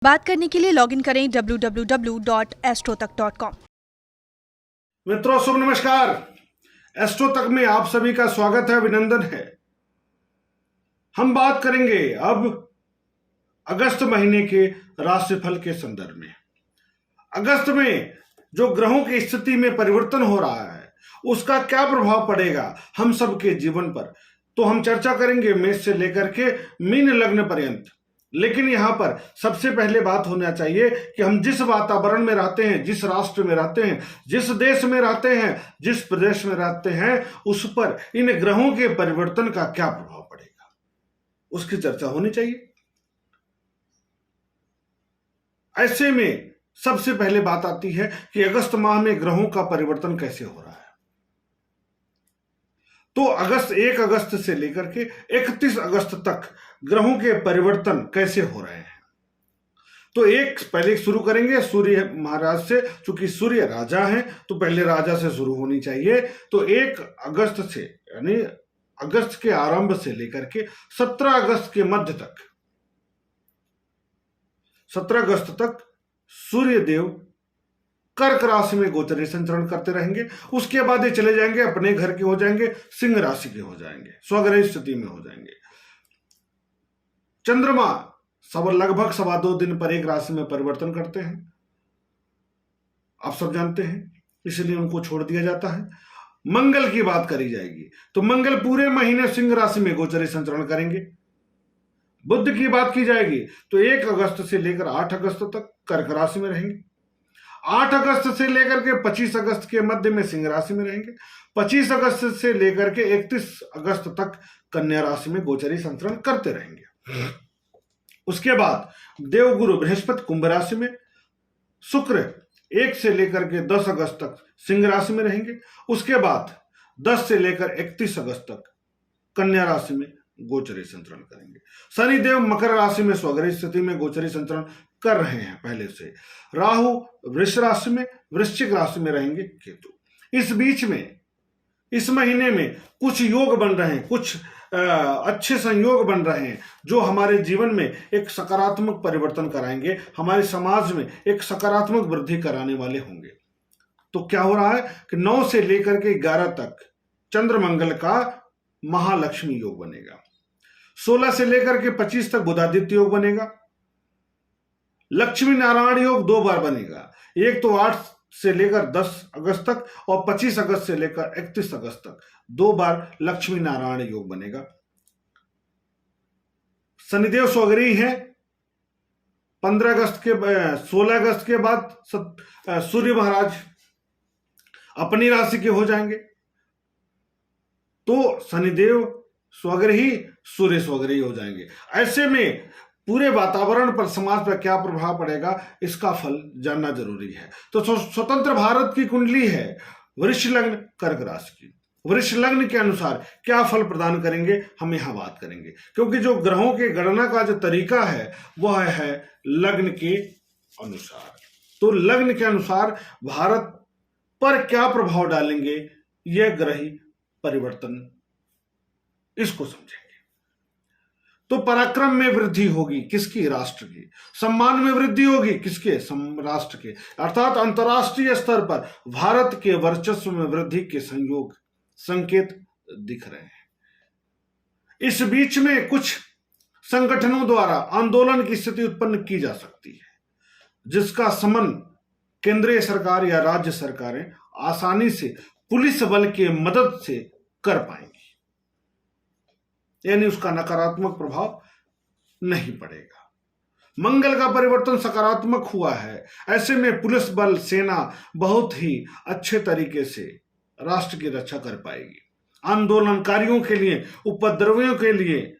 बात करने के लिए लॉगिन करें www.astrotak.com। मित्रों शुभ नमस्कार। एस्ट्रो तक में आप सभी का स्वागत है, अभिनंदन है। हम बात करेंगे अब अगस्त महीने के राशिफल के संदर्भ में। अगस्त में जो ग्रहों की स्थिति में परिवर्तन हो रहा है उसका क्या प्रभाव पड़ेगा हम सबके जीवन पर, तो हम चर्चा करेंगे मेष से लेकर के मीन लग्न पर्यंत। लेकिन यहां पर सबसे पहले बात होना चाहिए कि हम जिस वातावरण में रहते हैं, जिस राष्ट्र में रहते हैं, जिस देश में रहते हैं, जिस प्रदेश में रहते हैं, उस पर इन ग्रहों के परिवर्तन का क्या प्रभाव पड़ेगा, उसकी चर्चा होनी चाहिए। ऐसे में सबसे पहले बात आती है कि अगस्त माह में ग्रहों का परिवर्तन कैसे हो रहा है। तो 1 अगस्त से लेकर के 31 अगस्त तक ग्रहों के परिवर्तन कैसे हो रहे हैं। तो पहले शुरू करेंगे सूर्य महाराज से, चूंकि सूर्य राजा हैं तो पहले राजा से शुरू होनी चाहिए। तो 1 अगस्त से यानी अगस्त के आरंभ से लेकर के 17 अगस्त के मध्य तक, 17 अगस्त तक सूर्य देव कर्क राशि में गोचर संचरण करते रहेंगे। उसके बाद ये चले जाएंगे, अपने घर के हो जाएंगे, सिंह राशि के हो जाएंगे, स्वग्रह स्थिति में हो जाएंगे। चंद्रमा लगभग 2.25 दिन पर एक राशि में परिवर्तन करते हैं, आप सब जानते हैं, इसलिए उनको छोड़ दिया जाता है। मंगल की बात करी जाएगी तो मंगल पूरे महीने सिंह राशि में गोचर संचरण करेंगे। बुध की बात की जाएगी तो 1 अगस्त से लेकर 8 अगस्त तक कर्क राशि में रहेंगे। 8 अगस्त से लेकर के 25 अगस्त के मध्य में सिंह राशि में रहेंगे। 25 अगस्त से लेकर के 31 अगस्त तक कन्या राशि में गोचरी संचरण करते रहेंगे। उसके बाद देवगुरु बृहस्पति कुंभ राशि में, शुक्र 1 से लेकर के 10 अगस्त तक सिंह राशि में रहेंगे। उसके बाद 10 से लेकर 31 अगस्त तक कन्या राशि में गोचरी संचरण करेंगे। शनिदेव मकर राशि में स्वग्रह स्थिति में गोचरी संचरण कर रहे हैं पहले से। राहु वृष राशि में, वृश्चिक राशि में रहेंगे केतु। इस बीच में इस महीने में कुछ योग बन रहे हैं, कुछ अच्छे संयोग बन रहे हैं जो हमारे जीवन में एक सकारात्मक परिवर्तन कराएंगे, हमारे समाज में एक सकारात्मक वृद्धि कराने वाले होंगे। तो क्या हो रहा है कि 9 से लेकर के 11 तक चंद्र मंगल का महालक्ष्मी योग बनेगा। 16 से लेकर के 25 तक बुधादित्य योग बनेगा। लक्ष्मी नारायण योग 2 बार बनेगा, एक तो 8 से लेकर 10 अगस्त तक और 25 अगस्त से लेकर 31 अगस्त तक 2 बार लक्ष्मी नारायण योग बनेगा। शनिदेव स्वग्रही है। 16 अगस्त के बाद सूर्य महाराज अपनी राशि के हो जाएंगे। तो शनिदेव स्वग्रही, सूर्य स्वग्रही हो जाएंगे। ऐसे में पूरे वातावरण पर, समाज पर क्या प्रभाव पड़ेगा इसका फल जानना जरूरी है। तो स्वतंत्र भारत की कुंडली है वृष लग्न कर्क राशि की। वृष लग्न के अनुसार क्या फल प्रदान करेंगे हम यहां बात करेंगे, क्योंकि जो ग्रहों के गणना का जो तरीका है वह है लग्न के अनुसार। तो लग्न के अनुसार भारत पर क्या प्रभाव डालेंगे यह ग्रही परिवर्तन, इसको समझेंगे। तो पराक्रम में वृद्धि होगी किसकी? राष्ट्र की। सम्मान में वृद्धि होगी किसके? राष्ट्र के। अर्थात अंतर्राष्ट्रीय स्तर पर भारत के वर्चस्व में वृद्धि के संकेत दिख रहे हैं। इस बीच में कुछ संगठनों द्वारा आंदोलन की स्थिति उत्पन्न की जा सकती है, जिसका समन केंद्रीय सरकार या राज्य सरकारें आसानी से पुलिस बल के मदद से कर पाएंगी, यानी उसका नकारात्मक प्रभाव नहीं पड़ेगा। मंगल का परिवर्तन सकारात्मक हुआ है। ऐसे में पुलिस बल, सेना बहुत ही अच्छे तरीके से राष्ट्र की रक्षा कर पाएगी। आंदोलनकारियों के लिए, उपद्रवियों के लिए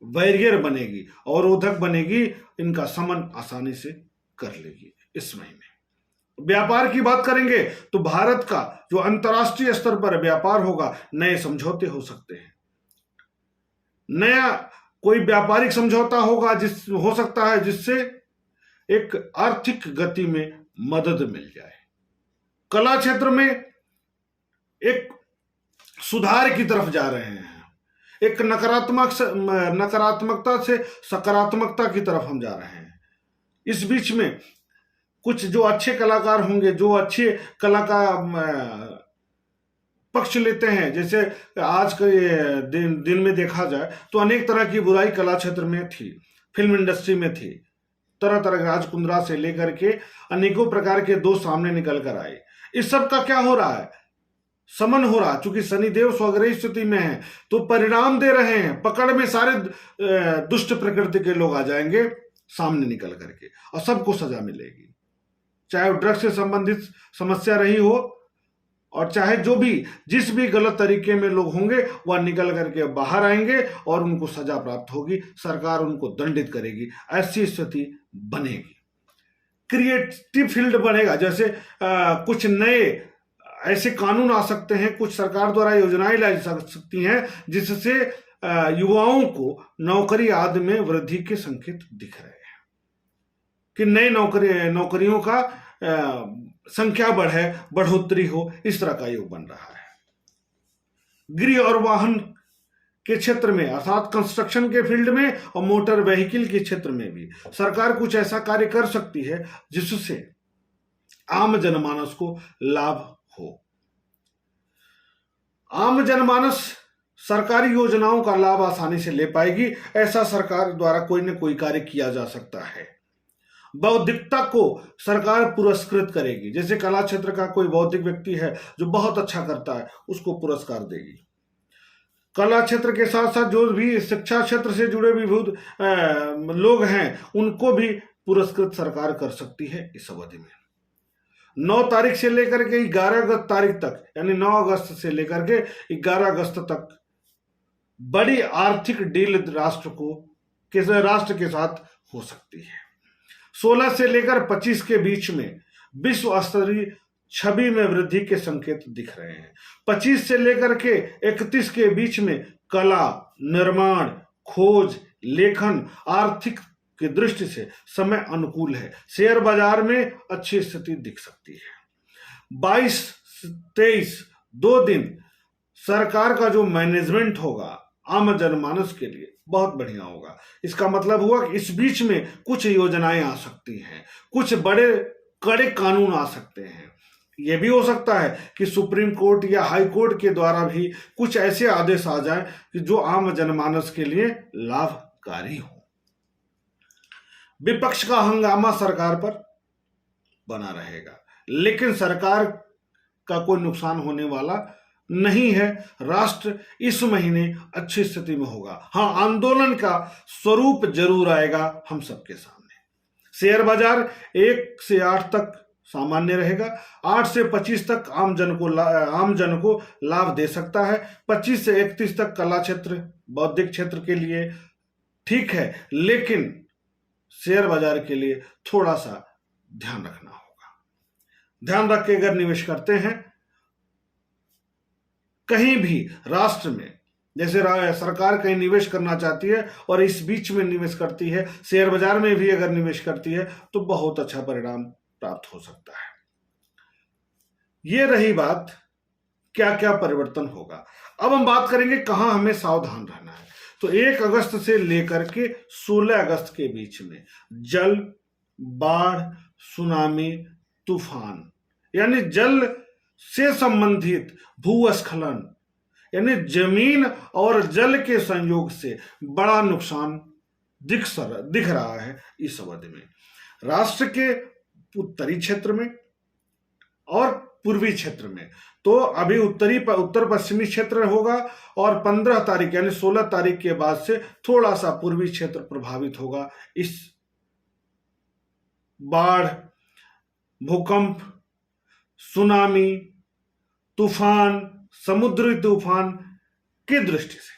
बैरियर बनेगी, अवरोधक बनेगी, इनका समन आसानी से कर लेगी। इस महीने व्यापार की बात करेंगे तो भारत का जो अंतर्राष्ट्रीय स्तर पर व्यापार होगा, नए समझौते हो सकते हैं। नया कोई व्यापारिक समझौता होगा हो सकता है जिससे एक आर्थिक गति में मदद मिल जाए। कला क्षेत्र में एक सुधार की तरफ जा रहे हैं। एक नकारात्मकता से सकारात्मकता की तरफ हम जा रहे हैं। इस बीच में कुछ जो अच्छे कलाकार होंगे, जो अच्छे कला का पक्ष लेते हैं, जैसे आज के दिन में देखा जाए तो अनेक तरह की बुराई कला क्षेत्र में थी, फिल्म इंडस्ट्री में थी। तरह तरह राज कुंद्रा से लेकर के अनेकों प्रकार के दोष सामने निकल कर आए। इस सब का क्या हो रहा है? समन हो रहा। चूंकि शनिदेव स्वग्रही स्थिति में है तो परिणाम दे रहे हैं, पकड़ में सारे दुष्ट प्रकृति के लोग आ जाएंगे सामने निकल करके और सबको सजा मिलेगी, चाहे ड्रग्स से संबंधित समस्या रही हो और चाहे जो भी जिस भी गलत तरीके में लोग होंगे वह निकल करके बाहर आएंगे और उनको सजा प्राप्त होगी, सरकार उनको दंडित करेगी। ऐसी स्थिति बनेगी, क्रिएटिव फील्ड बनेगा। जैसे कुछ नए ऐसे कानून आ सकते हैं, कुछ सरकार द्वारा योजनाएं लाई जा सकती हैं जिससे युवाओं को नौकरी आदि में वृद्धि के संकेत दिख रहे हैं कि नई नौकरियों का संख्या बढ़ोतरी हो। इस तरह का योग बन रहा है। गृह और वाहन के क्षेत्र में अर्थात कंस्ट्रक्शन के फील्ड में और मोटर व्हीकल के क्षेत्र में भी सरकार कुछ ऐसा कार्य कर सकती है जिससे आम जनमानस को लाभ हो। आम जनमानस सरकारी योजनाओं का लाभ आसानी से ले पाएगी, ऐसा सरकार द्वारा कोई न कोई कार्य किया जा सकता है। बौद्धिकता को सरकार पुरस्कृत करेगी। जैसे कला क्षेत्र का कोई बौद्धिक व्यक्ति है जो बहुत अच्छा करता है, उसको पुरस्कार देगी। कला क्षेत्र के साथ साथ जो भी शिक्षा क्षेत्र से जुड़े विविध लोग हैं उनको भी पुरस्कृत सरकार कर सकती है इस अवधि में। 9 तारीख से लेकर के 11 तारीख तक, यानी 9 अगस्त से लेकर के 11 अगस्त तक बड़ी आर्थिक डील राष्ट्र के साथ हो सकती है। 16 से लेकर 25 के बीच में विश्व स्तरीय छवि में वृद्धि के संकेत दिख रहे हैं। 25 से लेकर के 31 के बीच में कला, निर्माण, खोज, लेखन, आर्थिक की दृष्टि से समय अनुकूल है। शेयर बाजार में अच्छी स्थिति दिख सकती है। 22-23 2 दिन सरकार का जो मैनेजमेंट होगा आम जनमानस के लिए बहुत बढ़िया होगा। इसका मतलब हुआ कि इस बीच में कुछ योजनाएं आ सकती हैं, कुछ बड़े कड़े कानून आ सकते हैं। यह भी हो सकता है कि सुप्रीम कोर्ट या हाई कोर्ट के द्वारा भी कुछ ऐसे आदेश आ जाए कि जो आम जनमानस के लिए लाभकारी हो। विपक्ष का हंगामा सरकार पर बना रहेगा, लेकिन सरकार का कोई नुकसान होने वाला नहीं है। राष्ट्र इस महीने अच्छी स्थिति में होगा। हाँ, आंदोलन का स्वरूप जरूर आएगा हम सबके सामने। शेयर बाजार 1 से 8 तक सामान्य रहेगा। 8 से 25 तक आम जन को लाभ दे सकता है। 25 से 31 तक कला क्षेत्र, बौद्धिक क्षेत्र के लिए ठीक है, लेकिन शेयर बाजार के लिए थोड़ा सा ध्यान रखना होगा। ध्यान रख के अगर निवेश करते हैं कहीं भी राष्ट्र में, जैसे सरकार कहीं निवेश करना चाहती है और इस बीच में निवेश करती है, शेयर बाजार में भी अगर निवेश करती है तो बहुत अच्छा परिणाम प्राप्त हो सकता है। ये रही बात क्या क्या परिवर्तन होगा। अब हम बात करेंगे कहां हमें सावधान रहना है। तो 1 अगस्त से लेकर के 16 अगस्त के बीच में जल, बाढ़, सुनामी, तूफान यानी जल से संबंधित भूस्खलन यानी जमीन और जल के संयोग से बड़ा नुकसान दिख रहा है इस अवधि में। राष्ट्र के उत्तरी क्षेत्र में और पूर्वी क्षेत्र में तो अभी उत्तर पश्चिमी क्षेत्र होगा और 15 तारीख यानी 16 तारीख के बाद से थोड़ा सा पूर्वी क्षेत्र प्रभावित होगा। इस बाढ़, भूकंप, सुनामी, तूफान, समुद्री तूफान की दृष्टि से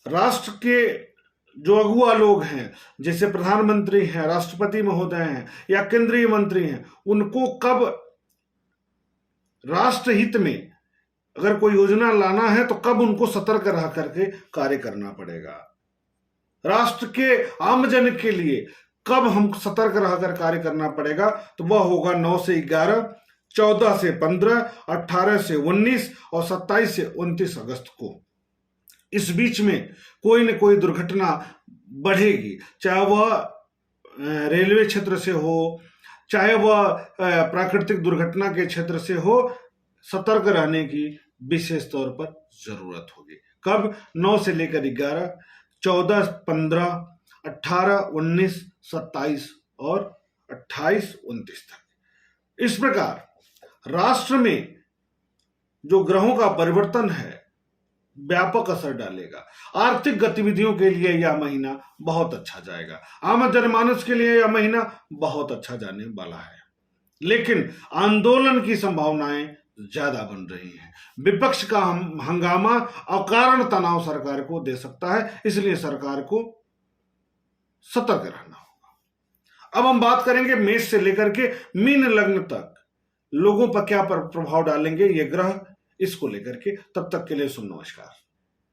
राष्ट्र के जो अगुआ लोग हैं, जैसे प्रधानमंत्री हैं, राष्ट्रपति महोदय हैं या केंद्रीय मंत्री हैं, उनको कब राष्ट्रहित में अगर कोई योजना लाना है तो कब उनको सतर्क रह करके कार्य करना पड़ेगा। राष्ट्र के आमजन के लिए कब हम सतर्क रहकर कार्य करना पड़ेगा, तो वह होगा 9 से 11, 14 से 15, 18 से 19 और 27 से 29 अगस्त को। इस बीच में कोई न कोई दुर्घटना बढ़ेगी, चाहे वह रेलवे क्षेत्र से हो, चाहे वह प्राकृतिक दुर्घटना के क्षेत्र से हो। सतर्क रहने की विशेष तौर पर जरूरत होगी। कब? 9 से लेकर 11, 14, 15, 18, 19, 27 और 28, 29 तक। इस प्रकार राष्ट्र में जो ग्रहों का परिवर्तन है व्यापक असर डालेगा। आर्थिक गतिविधियों के लिए यह महीना बहुत अच्छा जाएगा। आम जनमानस के लिए यह महीना बहुत अच्छा जाने वाला है, लेकिन आंदोलन की संभावनाएं ज्यादा बन रही हैं। विपक्ष का हंगामा अकारण तनाव सरकार को दे सकता है, इसलिए सरकार को सतर्क रहना होगा। अब हम बात करेंगे मेष से लेकर के मीन लग्न तक लोगों पर क्या प्रभाव डालेंगे ये ग्रह, इसको लेकर के। तब तक के लिए नमस्कार।